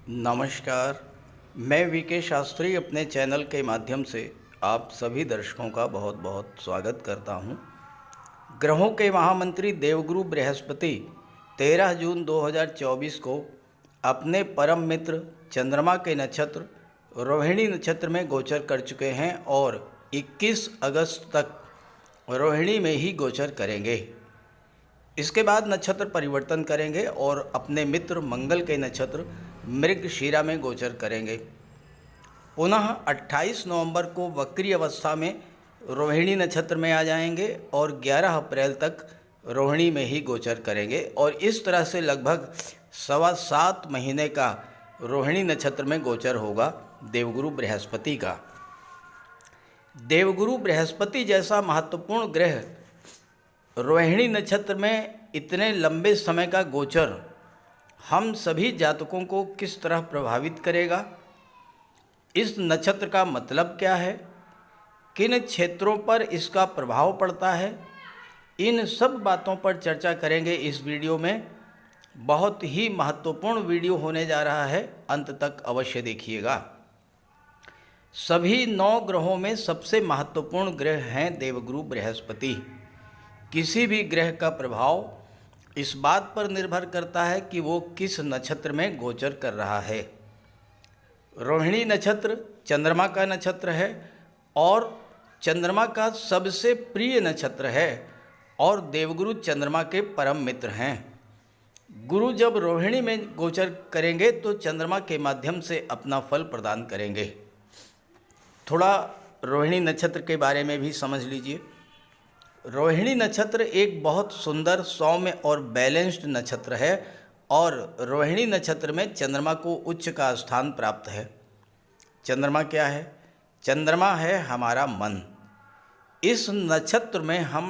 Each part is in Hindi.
नमस्कार। मैं वीके शास्त्री अपने चैनल के माध्यम से आप सभी दर्शकों का बहुत बहुत स्वागत करता हूं। ग्रहों के महामंत्री देवगुरु बृहस्पति 13 जून 2024 को अपने परम मित्र चंद्रमा के नक्षत्र रोहिणी नक्षत्र में गोचर कर चुके हैं और 21 अगस्त तक रोहिणी में ही गोचर करेंगे। इसके बाद नक्षत्र परिवर्तन करेंगे और अपने मित्र मंगल के नक्षत्र मृगशिरा में गोचर करेंगे। पुनः 28 नवंबर को वक्री अवस्था में रोहिणी नक्षत्र में आ जाएंगे और 11 अप्रैल तक रोहिणी में ही गोचर करेंगे और इस तरह से लगभग 7.25 महीने का रोहिणी नक्षत्र में गोचर होगा देवगुरु बृहस्पति का। देवगुरु बृहस्पति जैसा महत्वपूर्ण ग्रह रोहिणी नक्षत्र में इतने लंबे समय का गोचर हम सभी जातकों को किस तरह प्रभावित करेगा, इस नक्षत्र का मतलब क्या है, किन क्षेत्रों पर इसका प्रभाव पड़ता है, इन सब बातों पर चर्चा करेंगे इस वीडियो में। बहुत ही महत्वपूर्ण वीडियो होने जा रहा है, अंत तक अवश्य देखिएगा। सभी 9 ग्रहों में सबसे महत्वपूर्ण ग्रह हैं देवगुरु बृहस्पति। किसी भी ग्रह का प्रभाव इस बात पर निर्भर करता है कि वो किस नक्षत्र में गोचर कर रहा है। रोहिणी नक्षत्र चंद्रमा का नक्षत्र है और चंद्रमा का सबसे प्रिय नक्षत्र है और देवगुरु चंद्रमा के परम मित्र हैं। गुरु जब रोहिणी में गोचर करेंगे तो चंद्रमा के माध्यम से अपना फल प्रदान करेंगे। थोड़ा रोहिणी नक्षत्र के बारे में भी समझ लीजिए। रोहिणी नक्षत्र एक बहुत सुंदर, सौम्य और बैलेंस्ड नक्षत्र है और रोहिणी नक्षत्र में चंद्रमा को उच्च का स्थान प्राप्त है। चंद्रमा क्या है? चंद्रमा है हमारा मन। इस नक्षत्र में हम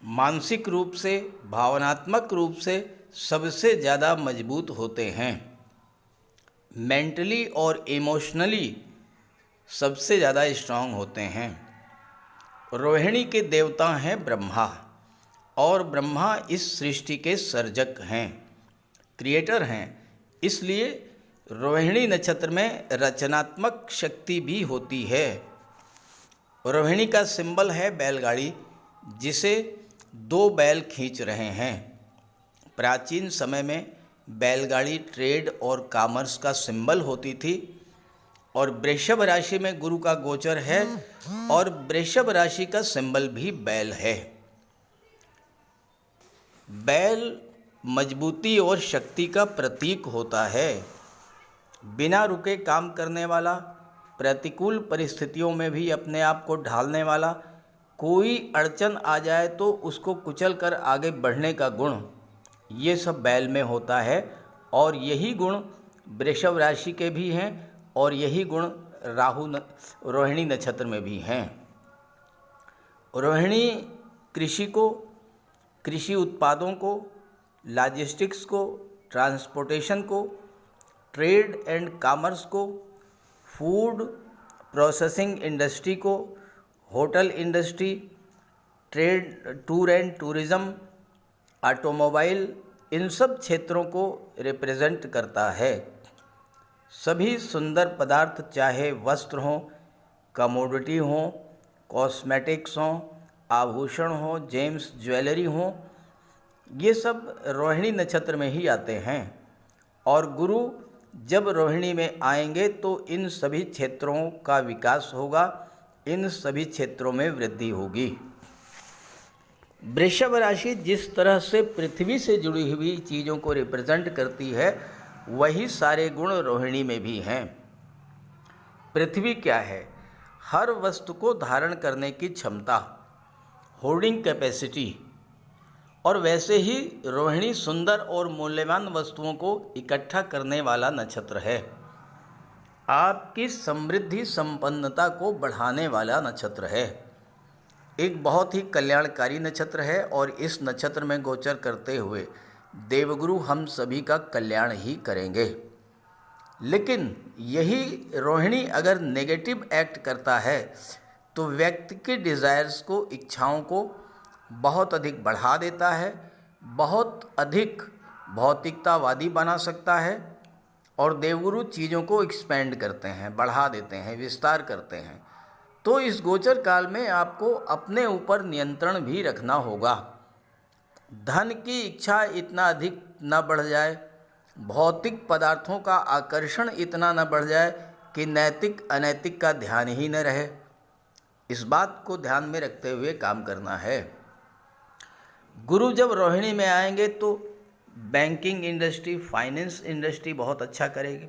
मानसिक रूप से, भावनात्मक रूप से सबसे ज़्यादा मजबूत होते हैं। मेंटली और इमोशनली सबसे ज़्यादा स्ट्रांग होते हैं। रोहिणी के देवता हैं ब्रह्मा और ब्रह्मा इस सृष्टि के सर्जक हैं, क्रिएटर हैं। इसलिए रोहिणी नक्षत्र में रचनात्मक शक्ति भी होती है। रोहिणी का सिंबल है बैलगाड़ी, जिसे 2 बैल खींच रहे हैं। प्राचीन समय में बैलगाड़ी ट्रेड और कॉमर्स का सिंबल होती थी और वृषभ राशि में गुरु का गोचर है और वृषभ राशि का सिंबल भी बैल है। बैल मजबूती और शक्ति का प्रतीक होता है। बिना रुके काम करने वाला, प्रतिकूल परिस्थितियों में भी अपने आप को ढालने वाला, कोई अड़चन आ जाए तो उसको कुचल कर आगे बढ़ने का गुण, ये सब बैल में होता है और यही गुण वृषभ राशि के भी हैं और यही गुण रोहिणी नक्षत्र में भी हैं। रोहिणी कृषि को, कृषि उत्पादों को, लॉजिस्टिक्स को, ट्रांसपोर्टेशन को, ट्रेड एंड कॉमर्स को, फूड प्रोसेसिंग इंडस्ट्री को, hotel industry, trade, tour and tourism, automobile, इन सब क्षेत्रों को रिप्रेजेंट करता है। सभी सुंदर पदार्थ, चाहे वस्त्र हों, कमोडिटी हों, कॉस्मेटिक्स हों, आभूषण हों, जेम्स ज्वेलरी हों, ये सब रोहिणी नक्षत्र में ही आते हैं। और गुरु जब रोहिणी में आएंगे तो इन सभी क्षेत्रों का विकास होगा, इन सभी क्षेत्रों में वृद्धि होगी। वृषभ राशि जिस तरह से पृथ्वी से जुड़ी हुई चीज़ों को रिप्रेजेंट करती है, वही सारे गुण रोहिणी में भी हैं। पृथ्वी क्या है? हर वस्तु को धारण करने की क्षमता, होल्डिंग कैपेसिटी। और वैसे ही रोहिणी सुंदर और मूल्यवान वस्तुओं को इकट्ठा करने वाला नक्षत्र है। आपकी समृद्धि, संपन्नता को बढ़ाने वाला नक्षत्र है। एक बहुत ही कल्याणकारी नक्षत्र है और इस नक्षत्र में गोचर करते हुए देवगुरु हम सभी का कल्याण ही करेंगे। लेकिन यही रोहिणी अगर नेगेटिव एक्ट करता है तो व्यक्ति के डिज़ायर्स को, इच्छाओं को बहुत अधिक बढ़ा देता है, बहुत अधिक भौतिकतावादी बना सकता है और देवगुरु चीज़ों को एक्सपेंड करते हैं, बढ़ा देते हैं, विस्तार करते हैं। तो इस गोचर काल में आपको अपने ऊपर नियंत्रण भी रखना होगा। धन की इच्छा इतना अधिक न बढ़ जाए, भौतिक पदार्थों का आकर्षण इतना न बढ़ जाए कि नैतिक अनैतिक का ध्यान ही न रहे। इस बात को ध्यान में रखते हुए काम करना है। गुरु जब रोहिणी में आएंगे तो बैंकिंग इंडस्ट्री, फाइनेंस इंडस्ट्री बहुत अच्छा करेगी।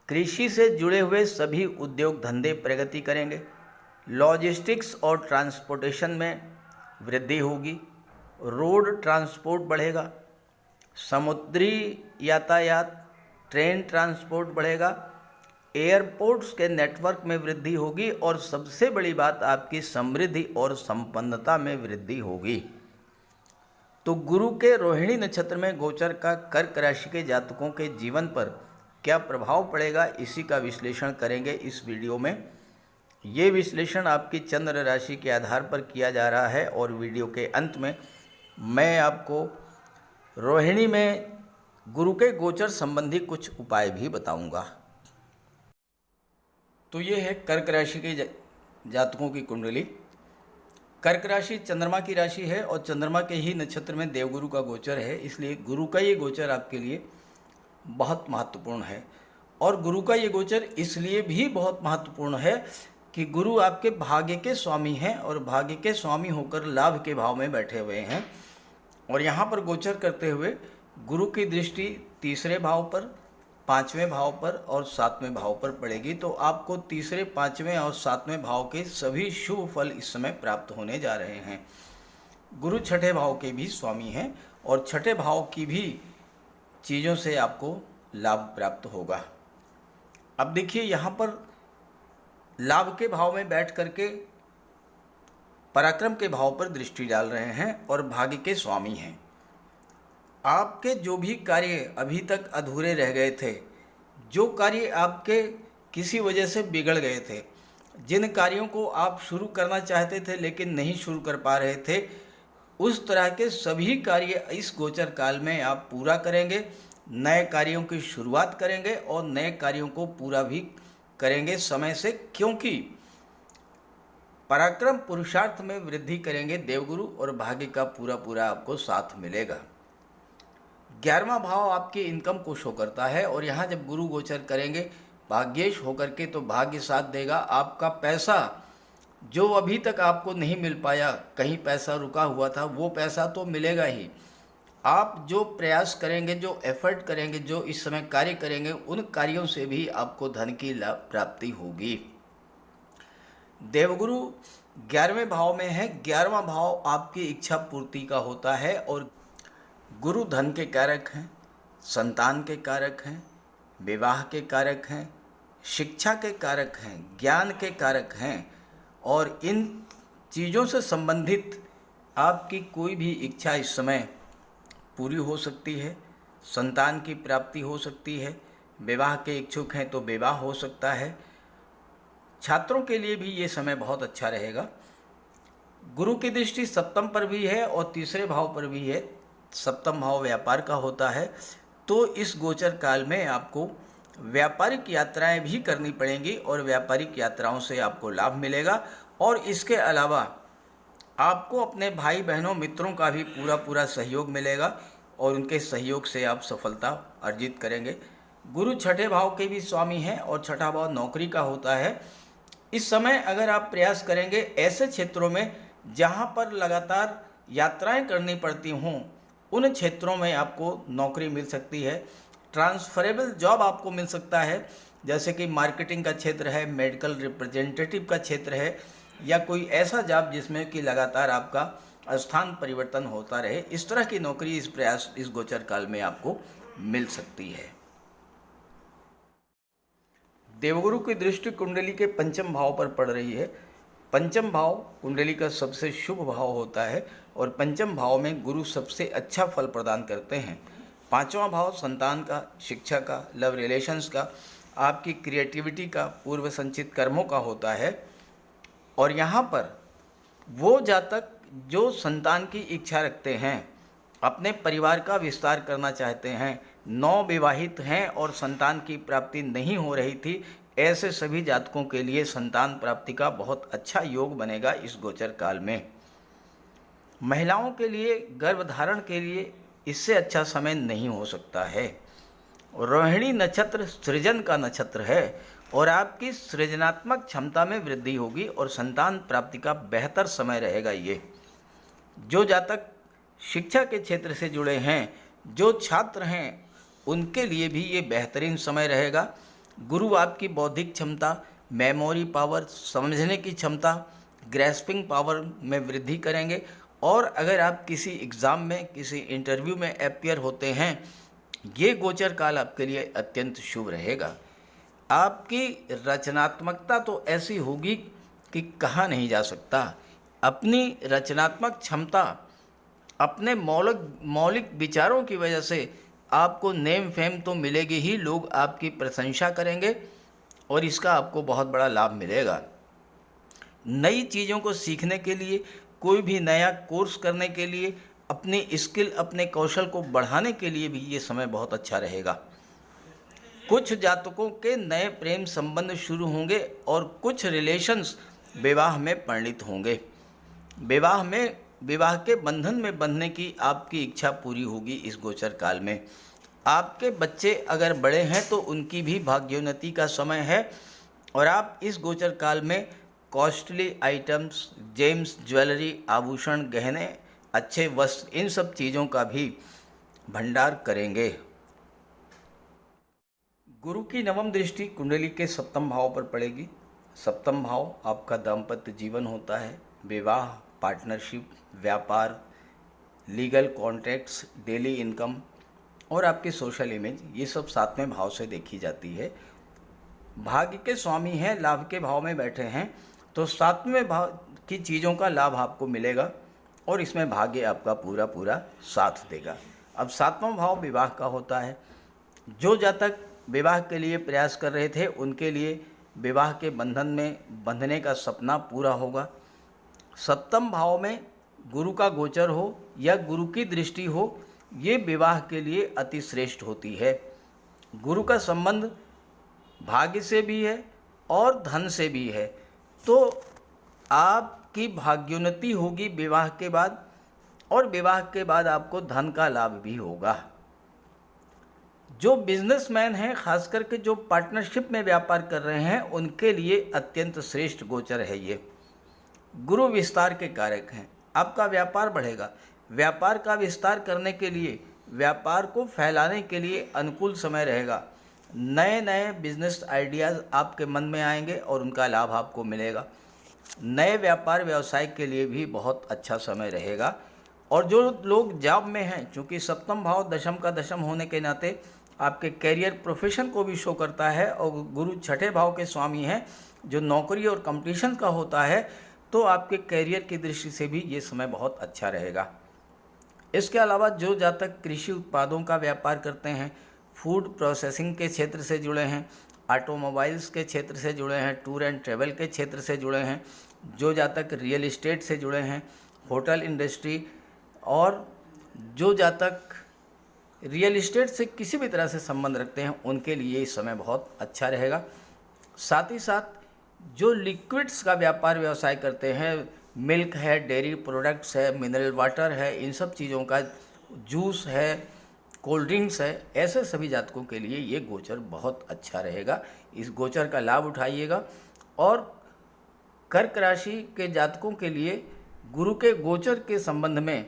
कृषि से जुड़े हुए सभी उद्योग धंधे प्रगति करेंगे। लॉजिस्टिक्स और ट्रांसपोर्टेशन में वृद्धि होगी। रोड ट्रांसपोर्ट बढ़ेगा, समुद्री यातायात, ट्रेन ट्रांसपोर्ट बढ़ेगा, एयरपोर्ट्स के नेटवर्क में वृद्धि होगी और सबसे बड़ी बात आपकी समृद्धि और संपन्नता में वृद्धि होगी। तो गुरु के रोहिणी नक्षत्र में गोचर का कर्क राशि के जातकों के जीवन पर क्या प्रभाव पड़ेगा, इसी का विश्लेषण करेंगे इस वीडियो में। ये विश्लेषण आपकी चंद्र राशि के आधार पर किया जा रहा है और वीडियो के अंत में मैं आपको रोहिणी में गुरु के गोचर संबंधी कुछ उपाय भी बताऊंगा। तो ये है कर्क राशि के जातकों की कुंडली। कर्क राशि चंद्रमा की राशि है और चंद्रमा के ही नक्षत्र में देवगुरु का गोचर है, इसलिए गुरु का ये गोचर आपके लिए बहुत महत्वपूर्ण है। और गुरु का ये गोचर इसलिए भी बहुत महत्वपूर्ण है कि गुरु आपके भाग्य के स्वामी हैं और भाग्य के स्वामी होकर लाभ के भाव में बैठे हुए हैं। और यहाँ पर गोचर करते हुए गुरु की दृष्टि तीसरे भाव पर, पाँचवें भाव पर और सातवें भाव पर पड़ेगी। तो आपको तीसरे, पाँचवें और सातवें भाव के सभी शुभ फल इस समय प्राप्त होने जा रहे हैं। गुरु छठे भाव के भी स्वामी हैं और छठे भाव की भी चीज़ों से आपको लाभ प्राप्त होगा। अब देखिए, यहाँ पर लाभ के भाव में बैठ करके पराक्रम के भाव पर दृष्टि डाल रहे हैं और भाग्य के स्वामी हैं। आपके जो भी कार्य अभी तक अधूरे रह गए थे, जो कार्य आपके किसी वजह से बिगड़ गए थे, जिन कार्यों को आप शुरू करना चाहते थे लेकिन नहीं शुरू कर पा रहे थे, उस तरह के सभी कार्य इस गोचर काल में आप पूरा करेंगे। नए कार्यों की शुरुआत करेंगे और नए कार्यों को पूरा भी करेंगे समय से, क्योंकि पराक्रम पुरुषार्थ में वृद्धि करेंगे देवगुरु और भाग्य का पूरा पूरा आपको साथ मिलेगा। 11वां भाव आपके इनकम को शो करता है और यहाँ जब गुरु गोचर करेंगे भाग्येश होकर के, तो भाग्य साथ देगा। आपका पैसा जो अभी तक आपको नहीं मिल पाया, कहीं पैसा रुका हुआ था, वो पैसा तो मिलेगा ही। आप जो प्रयास करेंगे, जो एफर्ट करेंगे, जो इस समय कार्य करेंगे, उन कार्यों से भी आपको धन की लाभ प्राप्ति होगी। देवगुरु 11वें भाव में है। 11वां भाव आपकी इच्छा पूर्ति का होता है और गुरु धन के कारक हैं, संतान के कारक हैं, विवाह के कारक हैं, शिक्षा के कारक हैं, ज्ञान के कारक हैं। और इन चीज़ों से संबंधित आपकी कोई भी इच्छा इस समय पूरी हो सकती है। संतान की प्राप्ति हो सकती है, विवाह के इच्छुक हैं तो विवाह हो सकता है। छात्रों के लिए भी ये समय बहुत अच्छा रहेगा। गुरु की दृष्टि सप्तम पर भी है और तीसरे भाव पर भी है। सप्तम भाव व्यापार का होता है, तो इस गोचर काल में आपको व्यापारिक यात्राएं भी करनी पड़ेंगी और व्यापारिक यात्राओं से आपको लाभ मिलेगा। और इसके अलावा आपको अपने भाई बहनों, मित्रों का भी पूरा पूरा सहयोग मिलेगा और उनके सहयोग से आप सफलता अर्जित करेंगे। गुरु छठे भाव के भी स्वामी हैं और छठा भाव नौकरी का होता है। इस समय अगर आप प्रयास करेंगे ऐसे क्षेत्रों में जहां पर लगातार यात्राएं करनी पड़ती हों, उन क्षेत्रों में आपको नौकरी मिल सकती है। ट्रांसफरेबल जॉब आपको मिल सकता है, जैसे कि मार्केटिंग का क्षेत्र है, मेडिकल रिप्रेजेंटेटिव का क्षेत्र है, या कोई ऐसा जॉब जिसमें कि लगातार आपका स्थान परिवर्तन होता रहे। इस तरह की नौकरी इस गोचर काल में आपको मिल सकती है। देवगुरु की दृष्टि कुंडली के पंचम भाव पर पड़ रही है। पंचम भाव कुंडली का सबसे शुभ भाव होता है और पंचम भाव में गुरु सबसे अच्छा फल प्रदान करते हैं। पांचवा भाव संतान का, शिक्षा का, लव रिलेशंस का, आपकी क्रिएटिविटी का, पूर्व संचित कर्मों का होता है। और यहाँ पर वो जातक जो संतान की इच्छा रखते हैं, अपने परिवार का विस्तार करना चाहते हैं, नवविवाहित हैं और संतान की प्राप्ति नहीं हो रही थी, ऐसे सभी जातकों के लिए संतान प्राप्ति का बहुत अच्छा योग बनेगा इस गोचर काल में। महिलाओं के लिए गर्भधारण के लिए इससे अच्छा समय नहीं हो सकता है। रोहिणी नक्षत्र सृजन का नक्षत्र है और आपकी सृजनात्मक क्षमता में वृद्धि होगी और संतान प्राप्ति का बेहतर समय रहेगा ये। जो जातक शिक्षा के क्षेत्र से जुड़े हैं, जो छात्र हैं, उनके लिए भी ये बेहतरीन समय रहेगा। गुरु आपकी बौद्धिक क्षमता, मेमोरी पावर, समझने की क्षमता, ग्रैस्पिंग पावर में वृद्धि करेंगे। और अगर आप किसी एग्ज़ाम में, किसी इंटरव्यू में अपीयर होते हैं, ये गोचर काल आपके लिए अत्यंत शुभ रहेगा। आपकी रचनात्मकता तो ऐसी होगी कि कहा नहीं जा सकता। अपनी रचनात्मक क्षमता, अपने मौलिक विचारों की वजह से आपको नेम फेम तो मिलेगी ही, लोग आपकी प्रशंसा करेंगे और इसका आपको बहुत बड़ा लाभ मिलेगा। नई चीज़ों को सीखने के लिए, कोई भी नया कोर्स करने के लिए, अपनी स्किल, अपने कौशल को बढ़ाने के लिए भी ये समय बहुत अच्छा रहेगा। कुछ जातकों के नए प्रेम संबंध शुरू होंगे और कुछ रिलेशंस विवाह में परिणित होंगे। विवाह के बंधन में बंधने की आपकी इच्छा पूरी होगी इस गोचर काल में। आपके बच्चे अगर बड़े हैं तो उनकी भी भाग्योन्नति का समय है और आप इस गोचर काल में कॉस्टली आइटम्स, जेम्स, ज्वेलरी, आभूषण, गहने, अच्छे वस्त्र, इन सब चीज़ों का भी भंडार करेंगे। गुरु की नवम दृष्टि कुंडली के सप्तम भाव पर पड़ेगी। सप्तम भाव आपका दाम्पत्य जीवन होता है, विवाह, पार्टनरशिप, व्यापार, लीगल कॉन्ट्रैक्ट्स, डेली इनकम और आपकी सोशल इमेज, ये सब सातवें भाव से देखी जाती है। भाग्य के स्वामी हैं, लाभ के भाव में बैठे हैं, तो सातवें भाव की चीज़ों का लाभ आपको मिलेगा और इसमें भाग्य आपका पूरा साथ देगा। अब सातवां भाव विवाह का होता है। जो जातक विवाह के लिए प्रयास कर रहे थे, उनके लिए विवाह के बंधन में बंधने का सपना पूरा होगा। सप्तम भाव में गुरु का गोचर हो या गुरु की दृष्टि हो, ये विवाह के लिए अति श्रेष्ठ होती है। गुरु का संबंध भाग्य से भी है और धन से भी है, तो आपकी भाग्योन्नति होगी विवाह के बाद और विवाह के बाद आपको धन का लाभ भी होगा। जो बिजनेसमैन हैं, खास करके जो पार्टनरशिप में व्यापार कर रहे हैं, उनके लिए अत्यंत श्रेष्ठ गोचर है ये। गुरु विस्तार के कारक हैं, आपका व्यापार बढ़ेगा। व्यापार का विस्तार करने के लिए, व्यापार को फैलाने के लिए अनुकूल समय रहेगा। नए नए बिजनेस आइडियाज़ आपके मन में आएंगे और उनका लाभ आपको मिलेगा। नए व्यापार व्यवसाय के लिए भी बहुत अच्छा समय रहेगा। और जो लोग जॉब में हैं, चूँकि सप्तम भाव दशम का दशम होने के नाते आपके कैरियर प्रोफेशन को भी शो करता है और गुरु छठे भाव के स्वामी हैं, जो नौकरी और कंपटीशन का होता है, तो आपके कैरियर की दृष्टि से भी ये समय बहुत अच्छा रहेगा। इसके अलावा जो जातक कृषि उत्पादों का व्यापार करते हैं, फूड प्रोसेसिंग के क्षेत्र से जुड़े हैं, ऑटोमोबाइल्स के क्षेत्र से जुड़े हैं, टूर एंड ट्रैवल के क्षेत्र से जुड़े हैं, जो जातक रियल एस्टेट से जुड़े हैं, होटल इंडस्ट्री, और जो जातक रियल एस्टेट से किसी भी तरह से संबंध रखते हैं, उनके लिए इस समय बहुत अच्छा रहेगा। साथ ही साथ जो लिक्विड्स का व्यापार व्यवसाय करते हैं, मिल्क है, डेयरी प्रोडक्ट्स है, मिनरल वाटर है, इन सब चीज़ों का, जूस है, कोल्ड ड्रिंक्स है, ऐसे सभी जातकों के लिए ये गोचर बहुत अच्छा रहेगा। इस गोचर का लाभ उठाइएगा। और कर्क राशि के जातकों के लिए गुरु के गोचर के संबंध में,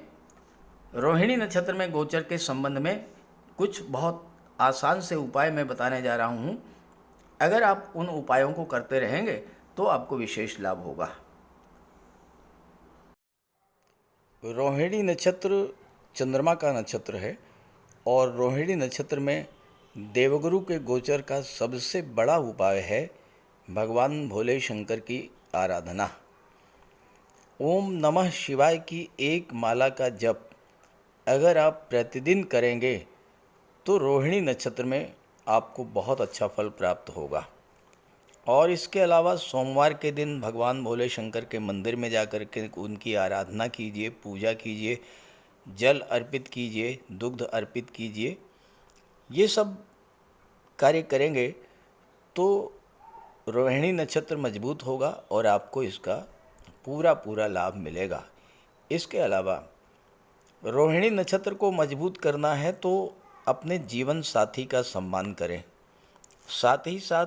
रोहिणी नक्षत्र में गोचर के संबंध में कुछ बहुत आसान से उपाय मैं बताने जा रहा हूँ। अगर आप उन उपायों को करते रहेंगे तो आपको विशेष लाभ होगा। रोहिणी नक्षत्र चंद्रमा का नक्षत्र है और रोहिणी नक्षत्र में देवगुरु के गोचर का सबसे बड़ा उपाय है भगवान भोले शंकर की आराधना। ओम नमः शिवाय की एक माला का जप अगर आप प्रतिदिन करेंगे तो रोहिणी नक्षत्र में आपको बहुत अच्छा फल प्राप्त होगा। और इसके अलावा सोमवार के दिन भगवान भोले शंकर के मंदिर में जाकर के उनकी आराधना कीजिए, पूजा कीजिए, जल अर्पित कीजिए, दुग्ध अर्पित कीजिए। ये सब कार्य करेंगे तो रोहिणी नक्षत्र मजबूत होगा और आपको इसका पूरा पूरा लाभ मिलेगा। इसके अलावा रोहिणी नक्षत्र को मजबूत करना है तो अपने जीवन साथी का सम्मान करें। साथ ही साथ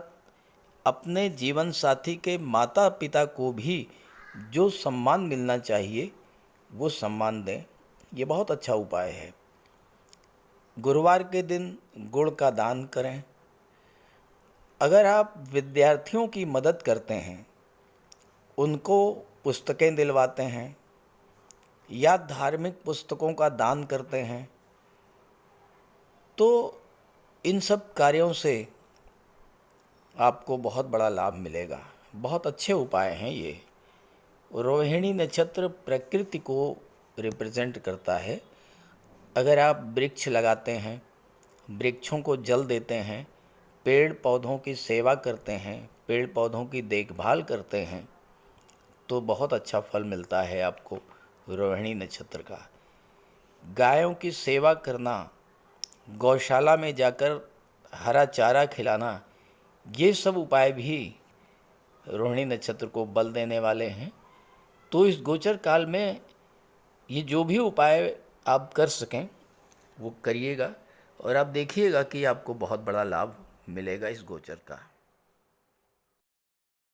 अपने जीवन साथी के माता पिता को भी जो सम्मान मिलना चाहिए वो सम्मान दें। ये बहुत अच्छा उपाय है। गुरुवार के दिन गुड़ का दान करें। अगर आप विद्यार्थियों की मदद करते हैं, उनको पुस्तकें दिलवाते हैं या धार्मिक पुस्तकों का दान करते हैं, तो इन सब कार्यों से आपको बहुत बड़ा लाभ मिलेगा। बहुत अच्छे उपाय हैं ये। रोहिणी नक्षत्र प्रकृति को रिप्रेजेंट करता है। अगर आप वृक्ष लगाते हैं, वृक्षों को जल देते हैं, पेड़ पौधों की सेवा करते हैं, पेड़ पौधों की देखभाल करते हैं, तो बहुत अच्छा फल मिलता है आपको रोहिणी नक्षत्र का। गायों की सेवा करना, गौशाला में जाकर हरा चारा खिलाना, ये सब उपाय भी रोहिणी नक्षत्र को बल देने वाले हैं। तो इस गोचर काल में ये जो भी उपाय आप कर सकें वो करिएगा और आप देखिएगा कि आपको बहुत बड़ा लाभ मिलेगा इस गोचर का।